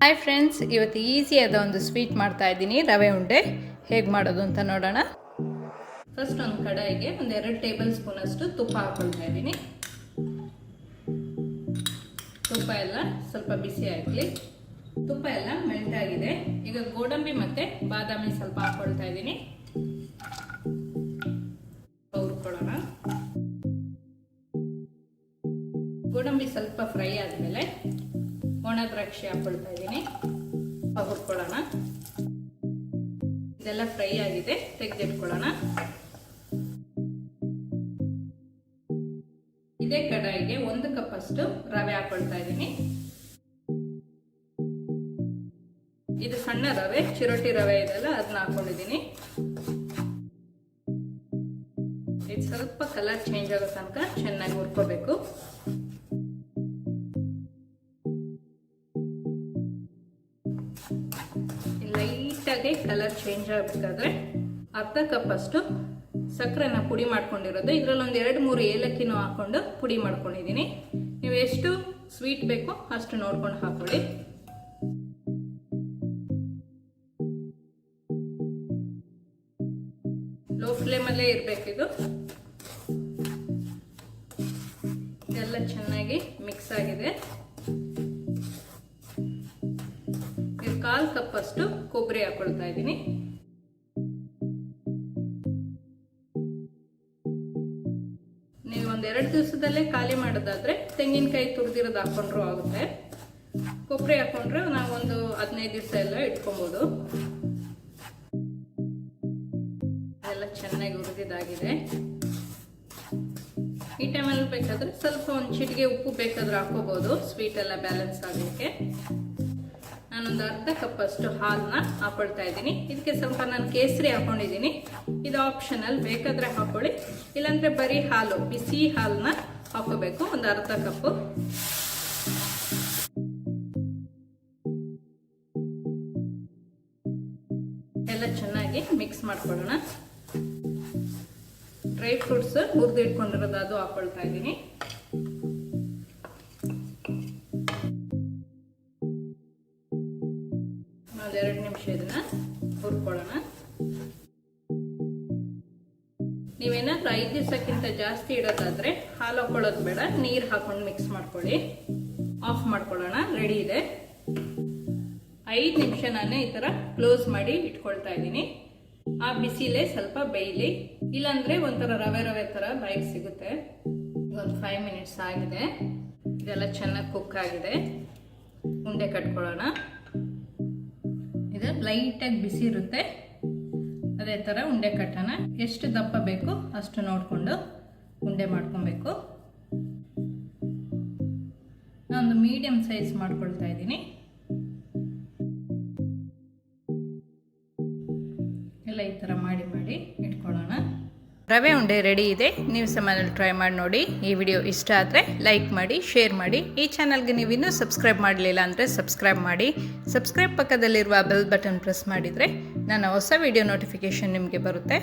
Hi friends, ಇವತ್ತು ಈಸಿಯಾದ ಒಂದು sweet ಮಾಡ್ತಾ ಇದ್ದೀನಿ. ರವೆ ಉಂಡೆ ಹೇಗೆ ಮಾಡೋದು ಅಂತ ನೋಡೋಣ. ಫಸ್ಟ್ ಒಂದು ಕಡಾಯಿಗೆ ಒಂದು 2 ಟೇಬಲ್ ಸ್ಪೂನ್ ಅಷ್ಟು ತುಪ್ಪ ಹಾಕೊಳ್ತಾ ಇದ್ದೀನಿ. ತುಪ್ಪ ಎಲ್ಲ ಸ್ವಲ್ಪ ಬಿಸಿ ಆಗಲಿ. ತುಪ್ಪ ಎಲ್ಲ ಮೆಲ್ಟ್ ಆಗಿದೆ. ಈಗ ಗೋಡಂಬಿ ಮತ್ತೆ ಬಾದಾಮಿ ಸ್ವಲ್ಪ ಹಾಕೊಳ್ತಾ ಇದ್ದೀನಿ. ಹುರ್ಕೊಳ್ಳೋಣ. ಗೋಡಂಬಿ ಸ್ವಲ್ಪ ಫ್ರೈ ಆದಮೇಲೆ ಒಣ ದ್ರಾಕ್ಷಿ ಹಾಕೊಳ್ತಾ ಇದ್ದೀನಿ. ಹುರ್ಕೊಳ್ಳೋಣ. ಇದೆಲ್ಲ ಫ್ರೈ ಆಗಿದೆ, ತೆಗೆದಿಟ್ಕೊಳ್ಳೋಣ. ಇದೇ ಕಡಾಯಿಗೆ 1 ಕಪ್ ಅಷ್ಟು ರವೆ ಹಾಕೊಳ್ತಾ ಇದ್ದೀನಿ. ಇದು ಸಣ್ಣ ರವೆ, ಚಿರೋಟಿ ರವೆ ಇದೆಲ್ಲ ಅದನ್ನ ಹಾಕೊಂಡಿದ್ದೀನಿ. ಇದು ಸ್ವಲ್ಪ ಕಲರ್ ಚೇಂಜ್ ಆಗೋ ತನಕ ಚೆನ್ನಾಗಿ ಹುರ್ಕೋಬೇಕು. ಲೈಟಾಗಿ ಕಲರ್ ಚೇಂಜ್ ಆಗಬೇಕಾದ್ರೆ 1/2 ಕಪ್ ಅಷ್ಟು ಸಕ್ಕರೆನ ಪುಡಿ ಮಾಡ್ಕೊಂಡಿರೋದು. ಇದರಲ್ಲಿ ಒಂದು 2-3 ಏಲಕ್ಕಿನೂ ಹಾಕೊಂಡು ಪುಡಿ ಮಾಡ್ಕೊಂಡಿದ್ದೀನಿ. ನೀವು ಎಷ್ಟು ಸ್ವೀಟ್ ಬೇಕೋ ಅಷ್ಟು ನೋಡ್ಕೊಂಡು ಹಾಕೊಳ್ಳಿ. ಲೋ ಫ್ಲೇಮಲ್ಲೇ ಇರಬೇಕಿದು. ಇದೆಲ್ಲ ಚೆನ್ನಾಗಿ ಮಿಕ್ಸ್ ಆಗಿದೆ. 1/4 ಕಪ್ ಅಷ್ಟು ಕೊಬ್ಬರಿ ಹಾಕೊಳ್ತಾ ಇದ್ದೀನಿ. ನೀವು ಒಂದು 2 ದಿವಸದಲ್ಲೇ ಖಾಲಿ ಮಾಡೋದಾದ್ರೆ ತೆಂಗಿನಕಾಯಿ ತುರಿದಿರೋದು ಹಾಕೊಂಡ್ರು ಆಗುತ್ತೆ. ಕೊಬ್ಬರಿ ಹಾಕೊಂಡ್ರೆ ನಾವು ಒಂದು 15 ದಿವಸ ಎಲ್ಲ ಇಟ್ಕೊಬಹುದು. ಎಲ್ಲ ಚೆನ್ನಾಗಿ ಹುರಿದಿದ್ದಾಗಿದೆ. ಈ ಟೈಮಲ್ಲಿ ಬೇಕಾದ್ರೆ ಸ್ವಲ್ಪ ಒಂದು ಚಿಟಿಕೆ ಉಪ್ಪು ಬೇಕಾದ್ರೆ ಹಾಕೋಬಹುದು, ಸ್ವೀಟ್ ಎಲ್ಲ ಬ್ಯಾಲೆನ್ಸ್ ಆಗಲಿಕ್ಕೆ. ನಾನೊಂದು 1/2 ಕಪ್ ಅಷ್ಟು ಹಾಲನ್ನ ಹಾಕೊಳ್ತಾ ಇದ್ದೀನಿ. ಇದಕ್ಕೆ ಸ್ವಲ್ಪ ನಾನು ಕೇಸರಿ ಹಾಕೊಂಡಿದ್ದೀನಿ. ಇದು ಆಪ್ಷನಲ್, ಬೇಕಾದ್ರೆ ಹಾಕೊಳ್ಳಿ, ಇಲ್ಲಾಂದ್ರೆ ಬರೀ ಹಾಲು, ಬಿಸಿ ಹಾಲನ್ನ ಹಾಕೋಬೇಕು. ಒಂದು 1/2 ಕಪ್ಪು. ಎಲ್ಲ ಚೆನ್ನಾಗಿ ಮಿಕ್ಸ್ ಮಾಡ್ಕೊಳ್ಳೋಣ. ಡ್ರೈ ಫ್ರೂಟ್ಸ್ ಹುರಿದು ಇಟ್ಕೊಂಡಿರೋದು ಅದು ಹಾಕೊಳ್ತಾ ಇದ್ದೀನಿ. ಒಂದು 2 ನಿಮಿಷ ಇದನ್ನ ಹುರ್ಕೊಳ್ಳೋಣ. ನೀವೇನಾದ್ರೂ 5 ದಿವಸಕ್ಕಿಂತ ಜಾಸ್ತಿ ಇಡೋದಾದ್ರೆ ಹಾಲು ಹಾಕೊಳ್ಳೋದು ಬೇಡ, ನೀರು ಹಾಕೊಂಡು ಮಿಕ್ಸ್ ಮಾಡ್ಕೊಳ್ಳಿ. ಆಫ್ ಮಾಡ್ಕೊಳ್ಳೋಣ. ರೆಡಿ ಇದೆ. 5 ನಿಮಿಷ ನಾನು ಈ ತರ ಕ್ಲೋಸ್ ಮಾಡಿ ಇಟ್ಕೊಳ್ತಾ ಇದ್ದೀನಿ. ಆ ಬಿಸಿಲೇ ಸ್ವಲ್ಪ ಬೇಯಲಿ, ಇಲ್ಲಾಂದ್ರೆ ಒಂಥರ ರವೆ ರವೆ ತರ ಬಾಯಿಗೆ ಸಿಗುತ್ತೆ. ಒಂದು 5 ಮಿನಿಟ್ಸ್ ಆಗಿದೆ. ಇದೆಲ್ಲ ಚೆನ್ನಾಗಿ ಕುಕ್ ಆಗಿದೆ. ಉಂಡೆ ಕಟ್ಕೊಳ್ಳೋಣ. ಇದು ಲೈಟಾಗಿ ಬಿಸಿ ಇರುತ್ತೆ. ಅದೇ ಥರ ಉಂಡೆ ಕಟ್ಟೋಣ. ಎಷ್ಟು ದಪ್ಪ ಬೇಕು ಅಷ್ಟು ನೋಡಿಕೊಂಡು ಉಂಡೆ ಮಾಡ್ಕೊಬೇಕು. ನಾನೊಂದು ಮೀಡಿಯಂ ಸೈಜ್ ಮಾಡ್ಕೊಳ್ತಾ ಇದ್ದೀನಿ. ಎಲ್ಲ ಈ ಥರ ಮಾಡಿ ಮಾಡಿ ಇಟ್ಕೊಳ್ಳೋಣ. ರವೆ ಉಂಡೆ ರೆಡಿ ಇದೆ. ನೀವು ಸಹ ಮನೇಲಿ ಟ್ರೈ ಮಾಡಿ ನೋಡಿ. ಈ ವಿಡಿಯೋ ಇಷ್ಟ ಆದರೆ ಲೈಕ್ ಮಾಡಿ, ಶೇರ್ ಮಾಡಿ. ಈ ಚಾನಲ್ಗೆ ನೀವು ಇನ್ನೂ ಸಬ್ಸ್ಕ್ರೈಬ್ ಮಾಡಲಿಲ್ಲ ಅಂದರೆ ಸಬ್ಸ್ಕ್ರೈಬ್ ಮಾಡಿ. ಸಬ್ಸ್ಕ್ರೈಬ್ ಪಕ್ಕದಲ್ಲಿರುವ ಬೆಲ್ ಬಟನ್ ಪ್ರೆಸ್ ಮಾಡಿದರೆ ನನ್ನ ಹೊಸ ವಿಡಿಯೋ ನೋಟಿಫಿಕೇಷನ್ ನಿಮಗೆ ಬರುತ್ತೆ.